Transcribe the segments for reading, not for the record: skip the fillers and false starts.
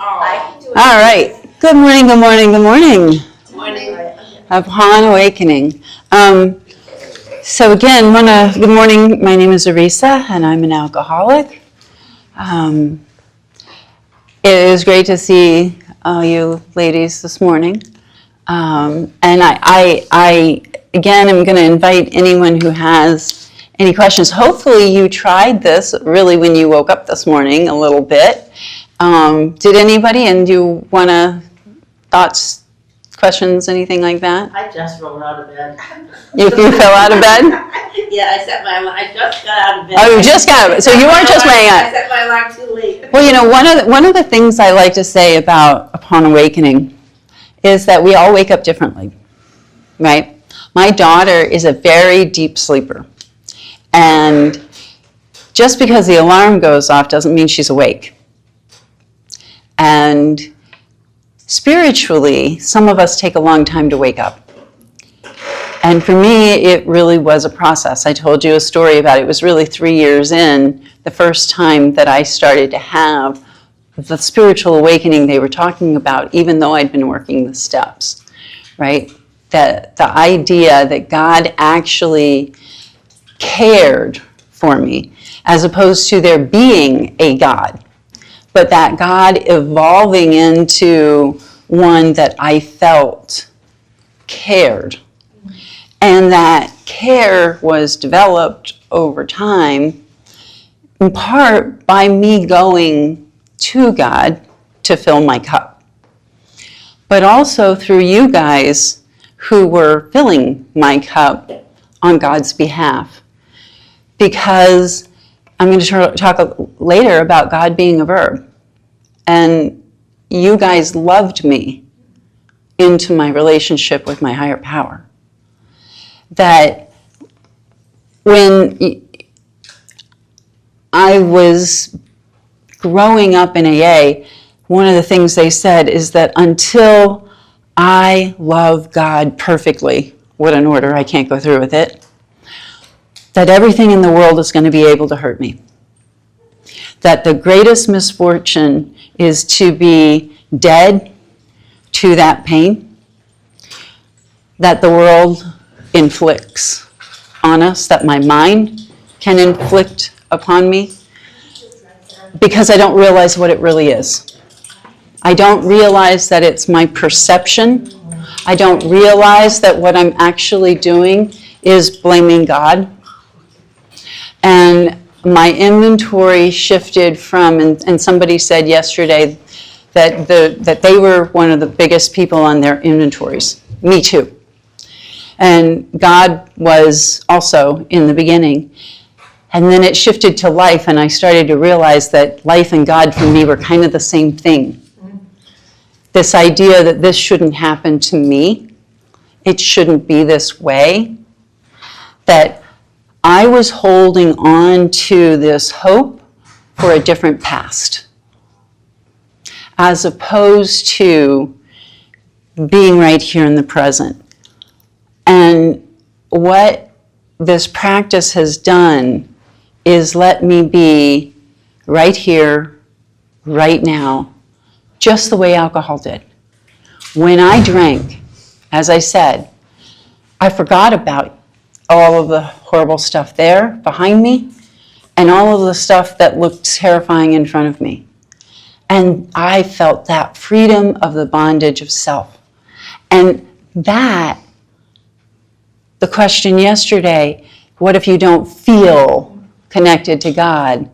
All right. Good morning, good morning, good morning. Morning. Upon awakening. So again, good morning. My name is Arisa, and I'm an alcoholic. It is great to see all you ladies this morning. And I again, am going to invite anyone who has any questions. Hopefully you tried this really when you woke up this morning a little bit. Did anybody, and you want to, thoughts, questions, anything like that? I just rolled out of bed. You fell out of bed? Yeah, I just got out of bed. Oh, you just got out of bed. So you weren't just laying I out. set my alarm too late. Well, you know, one of the things I like to say about Upon Awakening is that we all wake up differently, right? My daughter is a very deep sleeper. And just because the alarm goes off doesn't mean she's awake. And spiritually, some of us take a long time to wake up. And for me, it really was a process. I told you a story about it. It was really 3 years in, the first time that I started to have the spiritual awakening they were talking about, even though I'd been working the steps, right? The idea that God actually cared for me, as opposed to there being a God, but that God evolving into one that I felt cared. And that care was developed over time, in part by me going to God to fill my cup, but also through you guys who were filling my cup on God's behalf. Because I'm going to talk later about God being a verb. And you guys loved me into my relationship with my higher power. That when I was growing up in AA, one of the things they said is that until I love God perfectly, what an order, I can't go through with it, that everything in the world is going to be able to hurt me. That the greatest misfortune is to be dead to that pain that the world inflicts on us, that my mind can inflict upon me, because I don't realize what it really is. I don't realize that it's my perception. I don't realize that what I'm actually doing is blaming God. And my inventory shifted from, and somebody said yesterday that they were one of the biggest people on their inventories. Me too. And God was also in the beginning. And then it shifted to life, and I started to realize that life and God for me were kind of the same thing. This idea that this shouldn't happen to me, it shouldn't be this way, that I was holding on to this hope for a different past, as opposed to being right here in the present. And what this practice has done is let me be right here, right now, just the way alcohol did. When I drank, as I said, I forgot about all of the horrible stuff there behind me and all of the stuff that looked terrifying in front of me. And I felt that freedom of the bondage of self. And that, the question yesterday, what if you don't feel connected to God?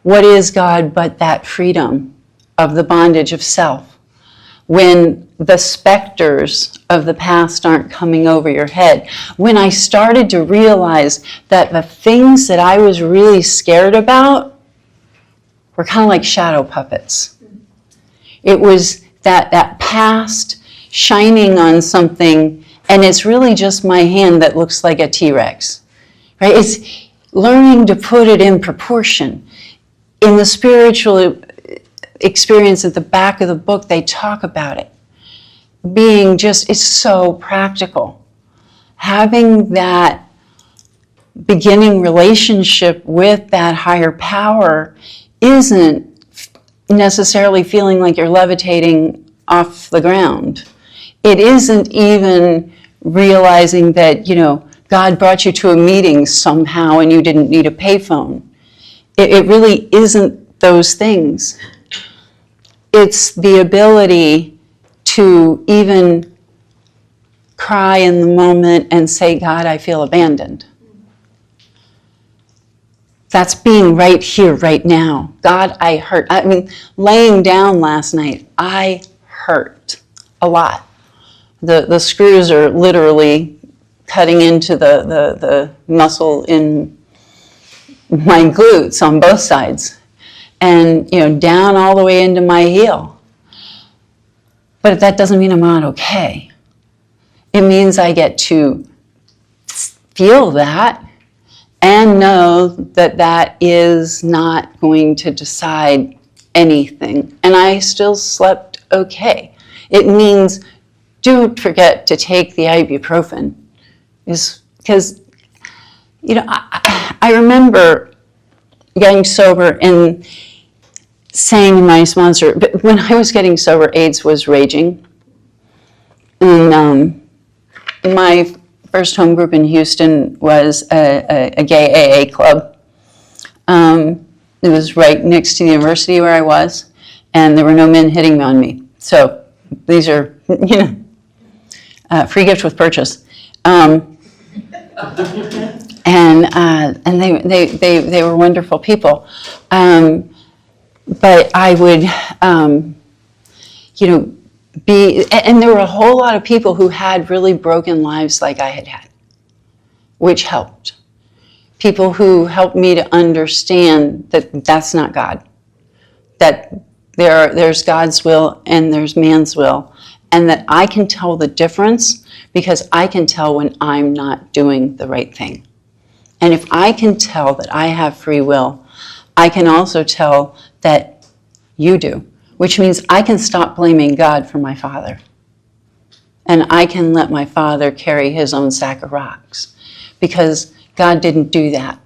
What is God but that freedom of the bondage of self? When the specters of the past aren't coming over your head. When I started to realize that the things that I was really scared about were kind of like shadow puppets. It was that past shining on something, and it's really just my hand that looks like a T-Rex. Right? It's learning to put it in proportion. In the spiritual experience at the back of the book, they talk about it. Being just, it's so practical. Having that beginning relationship with that higher power isn't necessarily feeling like you're levitating off the ground. It isn't even realizing that, God brought you to a meeting somehow and you didn't need a payphone. It really isn't those things. It's the ability to even cry in the moment and say, God, I feel abandoned. That's being right here, right now. God, I hurt. Laying down last night, I hurt a lot. The screws are literally cutting into the muscle in my glutes on both sides. And, down all the way into my heel. But that doesn't mean I'm not okay. It means I get to feel that and know that that is not going to decide anything. And I still slept okay. It means don't forget to take the ibuprofen. Because, I remember getting sober and saying to my sponsor, but when I was getting sober, AIDS was raging. And my first home group in Houston was a gay AA club. It was right next to the university where I was, and there were no men hitting on me. So these are, free gift with purchase. And they were wonderful people. But I would, and there were a whole lot of people who had really broken lives like I had had, which helped. People who helped me to understand that that's not God, that there's God's will and there's man's will, and that I can tell the difference because I can tell when I'm not doing the right thing. And if I can tell that I have free will, I can also tell that you do, which means I can stop blaming God for my father. And I can let my father carry his own sack of rocks because God didn't do that.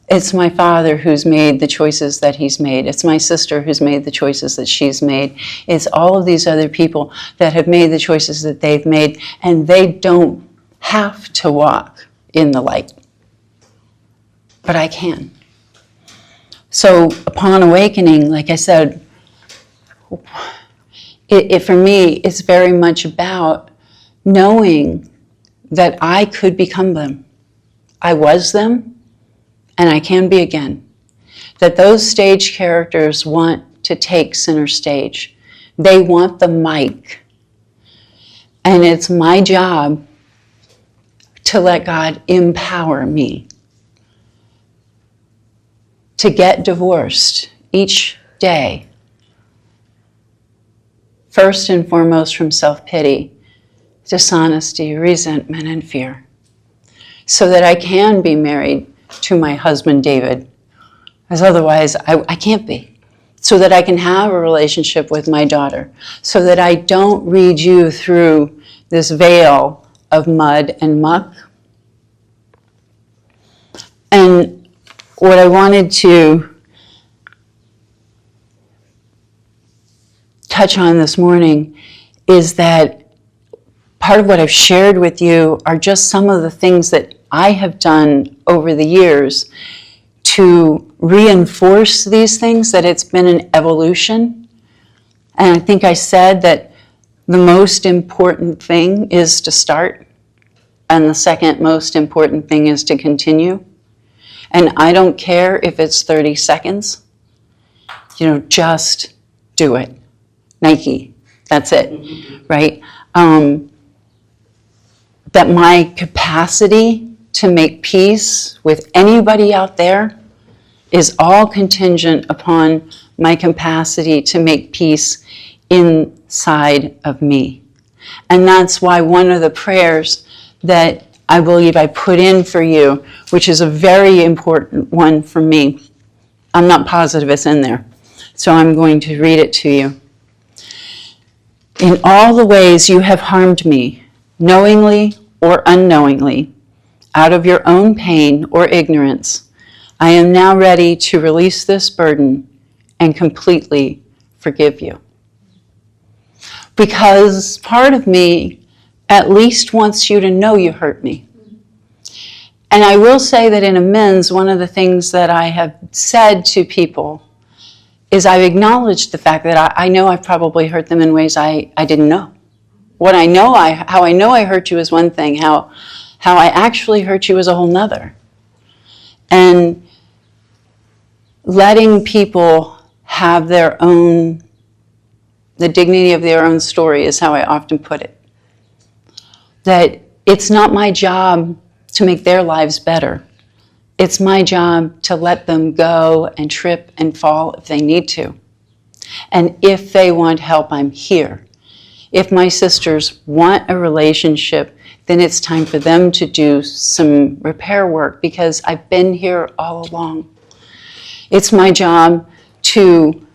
It's my father who's made the choices that he's made. It's my sister who's made the choices that she's made. It's all of these other people that have made the choices that they've made, and they don't have to walk in the light. But I can. So upon awakening, like I said, for me, it's very much about knowing that I could become them. I was them, and I can be again. That those stage characters want to take center stage. They want the mic. And it's my job to let God empower me to get divorced each day. First and foremost from self-pity, dishonesty, resentment, and fear. So that I can be married to my husband, David, as otherwise I can't be. So that I can have a relationship with my daughter. So that I don't read you through this veil of mud and muck. And what I wanted to touch on this morning is that part of what I've shared with you are just some of the things that I have done over the years to reinforce these things, that it's been an evolution. And I think I said that the most important thing is to start, and the second most important thing is to continue. And I don't care if it's 30 seconds, just do it. Nike, that's it, right? That my capacity to make peace with anybody out there is all contingent upon my capacity to make peace inside of me. And that's why one of the prayers that I believe I put in for you, which is a very important one for me, I'm not positive it's in there, so I'm going to read it to you. In all the ways you have harmed me, knowingly or unknowingly, out of your own pain or ignorance, I am now ready to release this burden and completely forgive you. Because part of me at least wants you to know you hurt me. And I will say that in amends, one of the things that I have said to people is I've acknowledged the fact that I know I've probably hurt them in ways I didn't know. How I know I hurt you is one thing, how I actually hurt you is a whole nother. And letting people have their own, the dignity of their own story is how I often put it. That it's not my job to make their lives better. It's my job to let them go and trip and fall if they need to. And if they want help, I'm here. If my sisters want a relationship, then it's time for them to do some repair work because I've been here all along. It's my job to,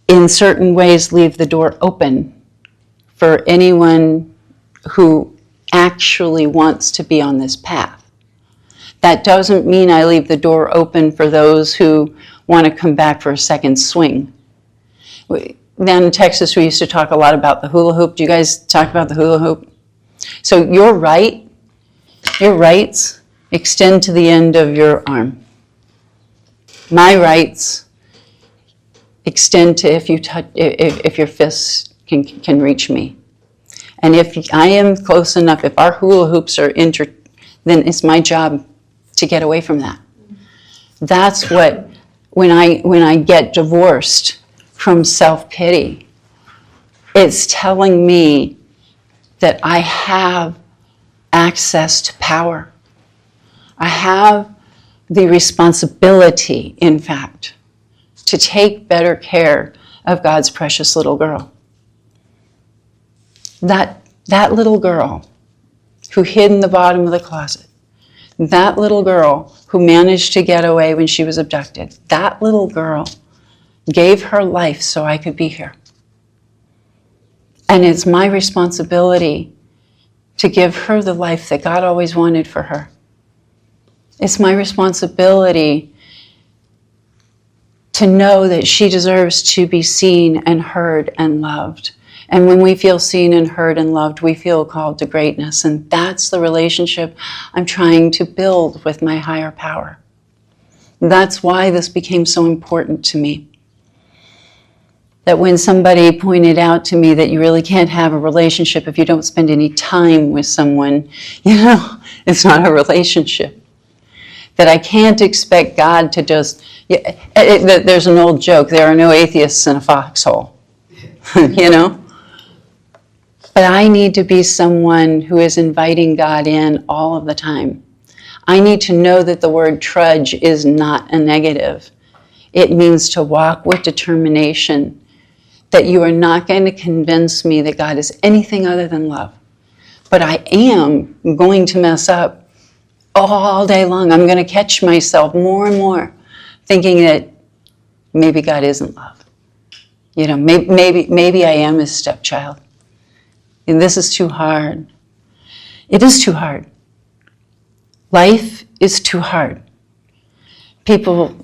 in certain ways, leave the door open for anyone who actually wants to be on this path. That doesn't mean I leave the door open for those who want to come back for a second swing. Down in Texas, we used to talk a lot about the hula hoop. Do you guys talk about the hula hoop? So your rights extend to the end of your arm. My rights extend to if your fists can reach me. And if I am close enough, if our hula hoops are then it's my job to get away from that. That's what, when I get divorced from self-pity, it's telling me that I have access to power. I have the responsibility, in fact, to take better care of God's precious little girl. That little girl who hid in the bottom of the closet, that little girl who managed to get away when she was abducted, that little girl gave her life so I could be here. And it's my responsibility to give her the life that God always wanted for her. It's my responsibility to know that she deserves to be seen and heard and loved. And when we feel seen and heard and loved, we feel called to greatness. And that's the relationship I'm trying to build with my higher power. That's why this became so important to me. That when somebody pointed out to me that you really can't have a relationship if you don't spend any time with someone, it's not a relationship. That I can't expect God to just, there's an old joke, there are no atheists in a foxhole, But I need to be someone who is inviting God in all of the time. I need to know that the word trudge is not a negative. It means to walk with determination, that you are not going to convince me that God is anything other than love. But I am going to mess up all day long. I'm going to catch myself more and more thinking that maybe God isn't love. Maybe I am his stepchild. And this is too hard. It is too hard. Life is too hard. People,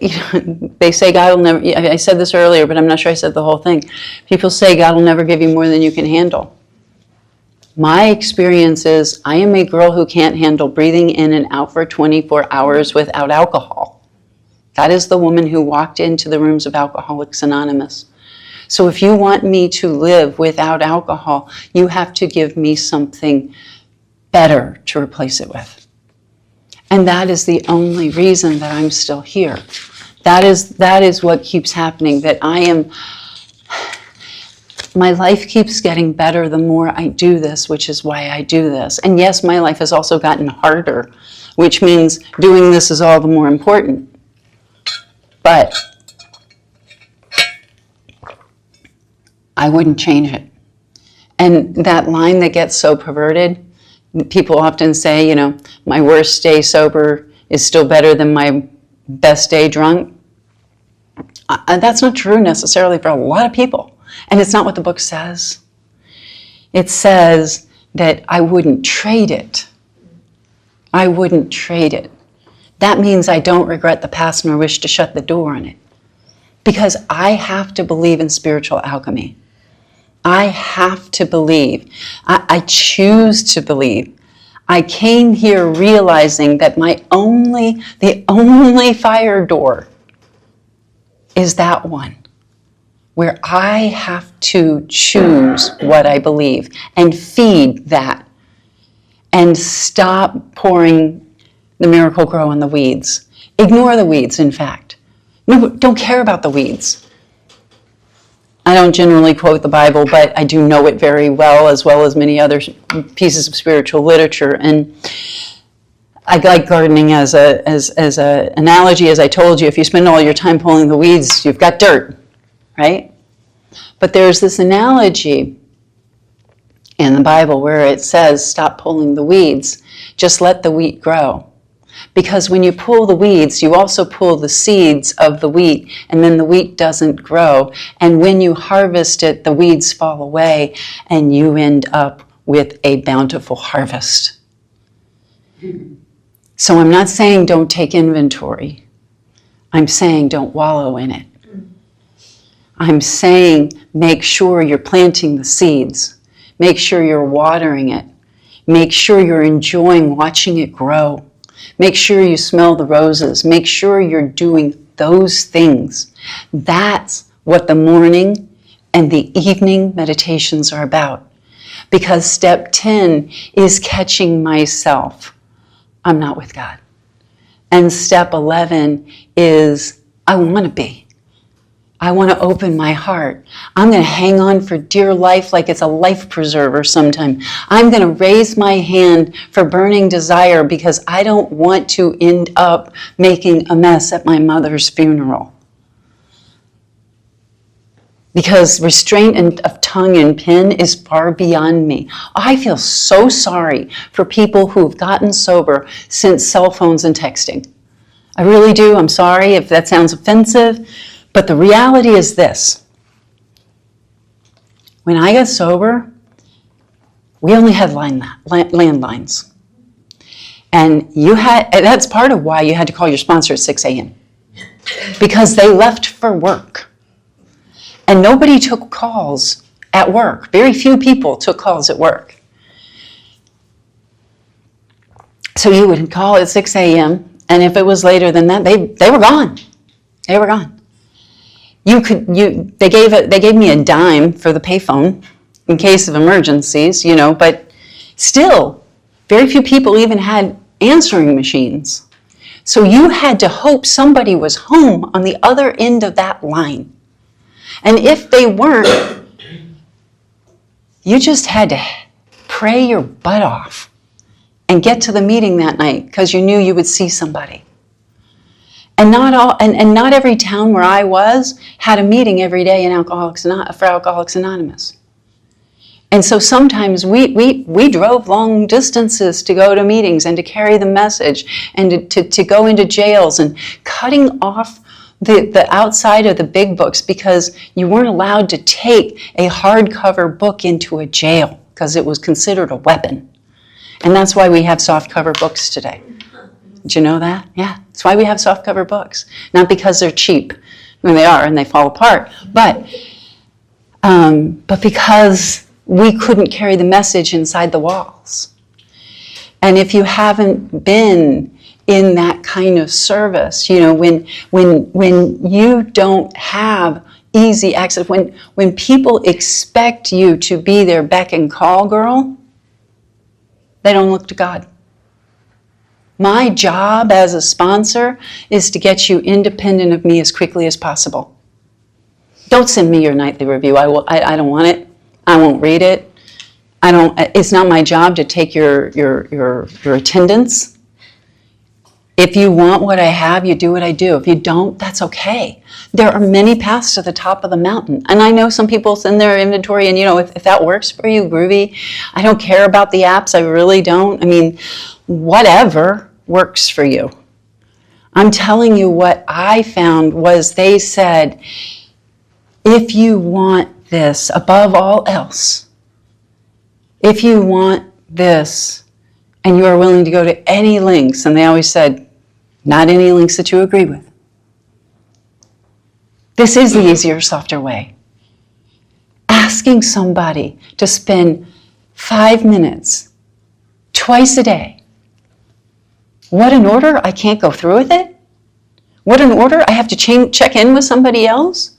they say God will never, I said this earlier, but I'm not sure I said the whole thing. People say God will never give you more than you can handle. My experience is I am a girl who can't handle breathing in and out for 24 hours without alcohol. That is the woman who walked into the rooms of Alcoholics Anonymous. So if you want me to live without alcohol, you have to give me something better to replace it with. And that is the only reason that I'm still here. That is what keeps happening, that my life keeps getting better the more I do this, which is why I do this. And yes, my life has also gotten harder, which means doing this is all the more important. But I wouldn't change it. And that line that gets so perverted, people often say, my worst day sober is still better than my best day drunk. That's not true necessarily for a lot of people. And it's not what the book says. It says that I wouldn't trade it. I wouldn't trade it. That means I don't regret the past nor wish to shut the door on it. Because I have to believe in spiritual alchemy. I have to believe. I choose to believe. I came here realizing that the only fire door is that one, where I have to choose what I believe and feed that and stop pouring the Miracle Grow in the weeds. Ignore the weeds, in fact. No, don't care about the weeds. I don't generally quote the Bible, but I do know it very well as many other pieces of spiritual literature. And I like gardening as a analogy, as I told you. If you spend all your time pulling the weeds, you've got dirt, right? But there's this analogy in the Bible where it says, stop pulling the weeds, just let the wheat grow. Because when you pull the weeds, you also pull the seeds of the wheat, and then the wheat doesn't grow. And when you harvest it, the weeds fall away, and you end up with a bountiful harvest. So I'm not saying don't take inventory. I'm saying don't wallow in it. I'm saying make sure you're planting the seeds. Make sure you're watering it. Make sure you're enjoying watching it grow. Make sure you smell the roses. Make sure you're doing those things. That's what the morning and the evening meditations are about. Because step 10 is catching myself. I'm not with God. And step 11 is I want to be. I want to open my heart. I'm going to hang on for dear life like it's a life preserver sometime. I'm going to raise my hand for burning desire because I don't want to end up making a mess at my mother's funeral. Because restraint of tongue and pen is far beyond me. I feel so sorry for people who've gotten sober since cell phones and texting. I really do. I'm sorry if that sounds offensive. But the reality is this. When I got sober, we only had landlines. And that's part of why you had to call your sponsor at 6 a.m. Because they left for work. And nobody took calls at work. Very few people took calls at work. So you would call at 6 a.m. and if it was later than that, they were gone. They were gone. They gave me a dime for the payphone in case of emergencies, but still, very few people even had answering machines. So you had to hope somebody was home on the other end of that line. And if they weren't, you just had to pray your butt off and get to the meeting that night because you knew you would see somebody. And not every town where I was had a meeting every day for Alcoholics Anonymous. And so sometimes we drove long distances to go to meetings and to carry the message and to go into jails and cutting off the outside of the big books because you weren't allowed to take a hardcover book into a jail because it was considered a weapon. And that's why we have softcover books today. Did you know that? Yeah, that's why we have softcover books. Not because they're cheap. I mean, they are and they fall apart. But because we couldn't carry the message inside the walls. And if you haven't been in that kind of service, when you don't have easy access, when people expect you to be their beck and call girl, they don't look to God. My job as a sponsor is to get you independent of me as quickly as possible. Don't send me your nightly review. I don't want it. I won't read it. It's not my job to take your attendance. If you want what I have, you do what I do. If you don't, that's okay. There are many paths to the top of the mountain. And I know some people send their inventory and, if that works for you, groovy. I don't care about the apps. I really don't. I mean, whatever works for you. I'm telling you what I found was they said, if you want this above all else, if you want this, and you are willing to go to any lengths, and they always said, not any lengths that you agree with. This is the easier, softer way. Asking somebody to spend 5 minutes twice a day. What an order? I can't go through with it? What an order? I have to check in with somebody else?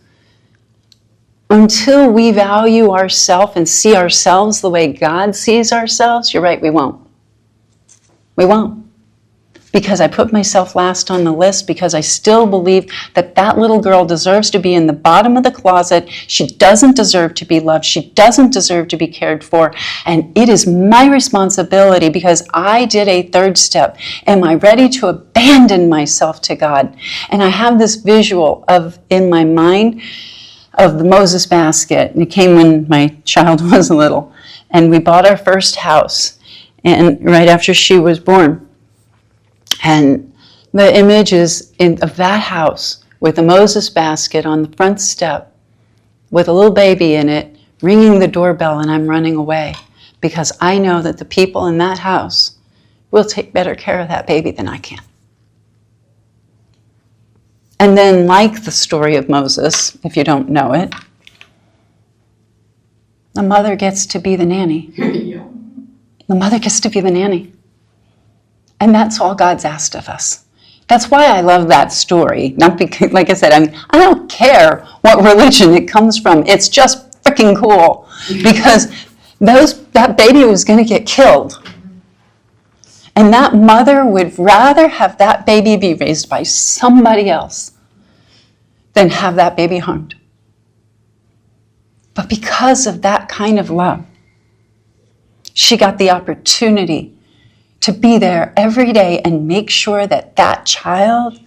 Until we value ourselves and see ourselves the way God sees ourselves, you're right, we won't. We won't. Because I put myself last on the list, because I still believe that that little girl deserves to be in the bottom of the closet. She doesn't deserve to be loved. She doesn't deserve to be cared for. And it is my responsibility, because I did a third step. Am I ready to abandon myself to God? And I have this visual in my mind of the Moses basket. And it came when my child was little. And we bought our first house, and right after she was born. And the image is of that house with the Moses basket on the front step with a little baby in it, ringing the doorbell, and I'm running away because I know that the people in that house will take better care of that baby than I can. And then, like the story of Moses, if you don't know it, the mother gets to be the nanny. The mother gets to be the nanny. And that's all God's asked of us. That's why I love that story. Not because, like I said, I don't care what religion it comes from. It's just freaking cool. Because that baby was going to get killed. And that mother would rather have that baby be raised by somebody else than have that baby harmed. But because of that kind of love, she got the opportunity to be there every day and make sure that that child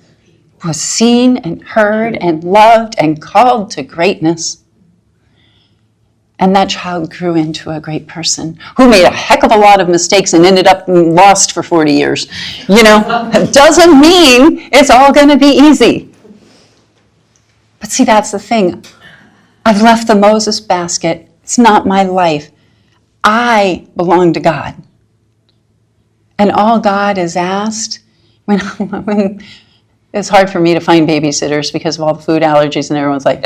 was seen and heard and loved and called to greatness. And that child grew into a great person who made a heck of a lot of mistakes and ended up lost for 40 years. You know, it doesn't mean it's all going to be easy. But see, that's the thing. I've left the Moses basket. It's not my life. I belong to God. And all God is asked, when it's hard for me to find babysitters because of all the food allergies, and everyone's like,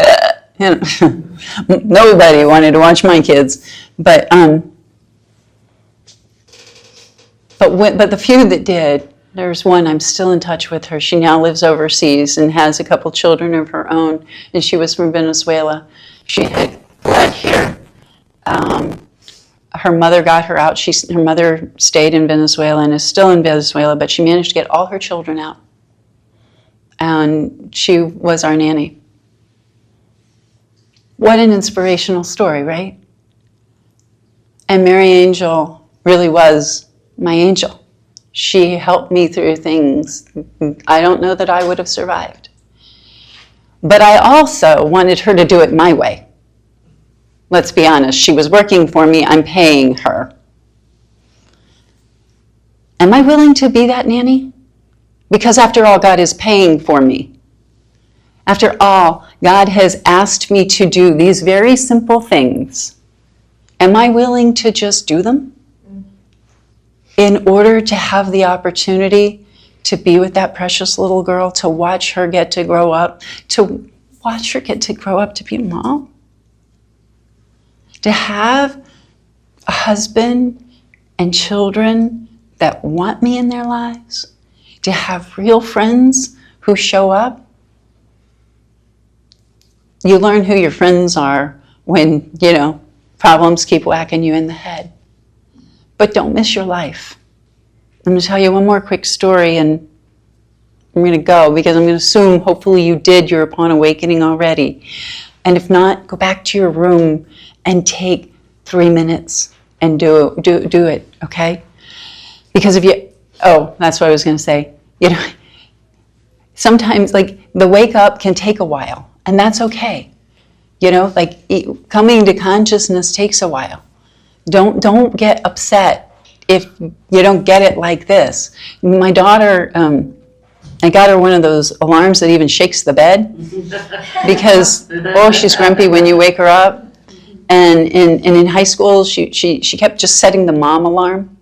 you know, nobody wanted to watch my kids. But the few that did, there's one, I'm still in touch with her. She now lives overseas and has a couple children of her own, and she was from Venezuela. She had fled here. Her mother got her out. Her mother stayed in Venezuela and is still in Venezuela, but she managed to get all her children out. And she was our nanny. What an inspirational story, right? And Mary Angel really was my angel. She helped me through things I don't know that I would have survived. But I also wanted her to do it my way. Let's be honest, she was working for me, I'm paying her. Am I willing to be that nanny? Because after all, God is paying for me. After all, God has asked me to do these very simple things. Am I willing to just do them? In order to have the opportunity to be with that precious little girl, to watch her get to grow up, to be a mom? To have a husband and children that want me in their lives, to have real friends who show up. You learn who your friends are when, problems keep whacking you in the head. But don't miss your life. I'm going to tell you one more quick story, and I'm going to go because I'm going to assume hopefully you did your Upon Awakening already. And if not, go back to your room and take 3 minutes and do it, okay? Because that's what I was going to say. Sometimes the wake up can take a while, and that's okay. Coming to consciousness takes a while. Don't get upset if you don't get it like this. My daughter, I got her one of those alarms that even shakes the bed because, she's grumpy when you wake her up. And in high school, she kept just setting the mom alarm.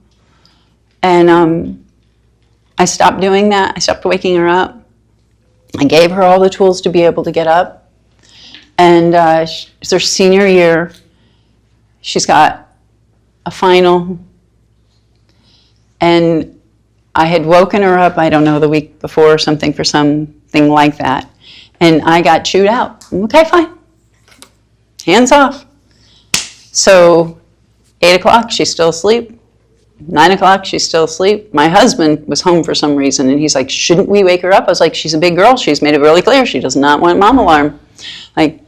And I stopped doing that. I stopped waking her up. I gave her all the tools to be able to get up. And it's her senior year. She's got a final. And I had woken her up, I don't know, the week before or something for something like that. And I got chewed out. Okay, fine. Hands off. So 8 o'clock, she's still asleep. 9 o'clock, she's still asleep. My husband was home for some reason, and he's like, shouldn't we wake her up? I was like, she's a big girl. She's made it really clear. She does not want mom alarm. Like,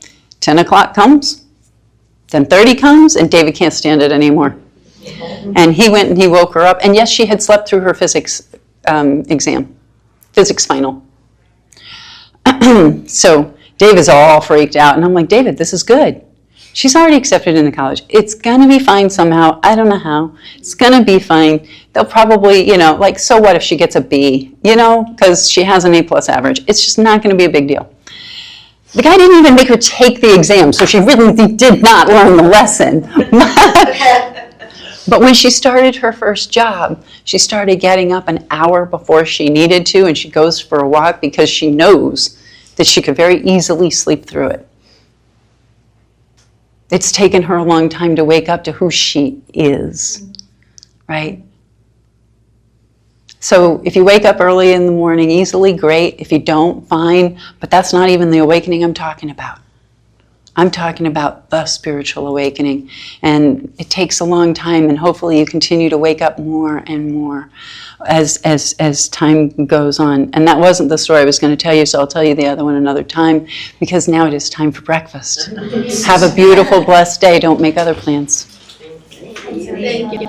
10 o'clock comes, 10:30 comes, and David can't stand it anymore. And he went and he woke her up. And yes, she had slept through her physics exam, physics final. So David's all freaked out. And I'm like, David, this is good. She's already accepted into college. It's going to be fine somehow. I don't know how. It's going to be fine. They'll probably, like, so what if she gets a B, because she has an A+ average. It's just not going to be a big deal. The guy didn't even make her take the exam, so she really did not learn the lesson. But when she started her first job, she started getting up an hour before she needed to, and she goes for a walk because she knows that she could very easily sleep through it. It's taken her a long time to wake up to who she is, right? So if you wake up early in the morning easily, great. If you don't, fine. But that's not even the awakening I'm talking about. I'm talking about the spiritual awakening. And it takes a long time, and hopefully you continue to wake up more and more as time goes on. And that wasn't the story I was going to tell you, so I'll tell you the other one another time, because now it is time for breakfast. Have a beautiful, blessed day. Don't make other plans. Thank you.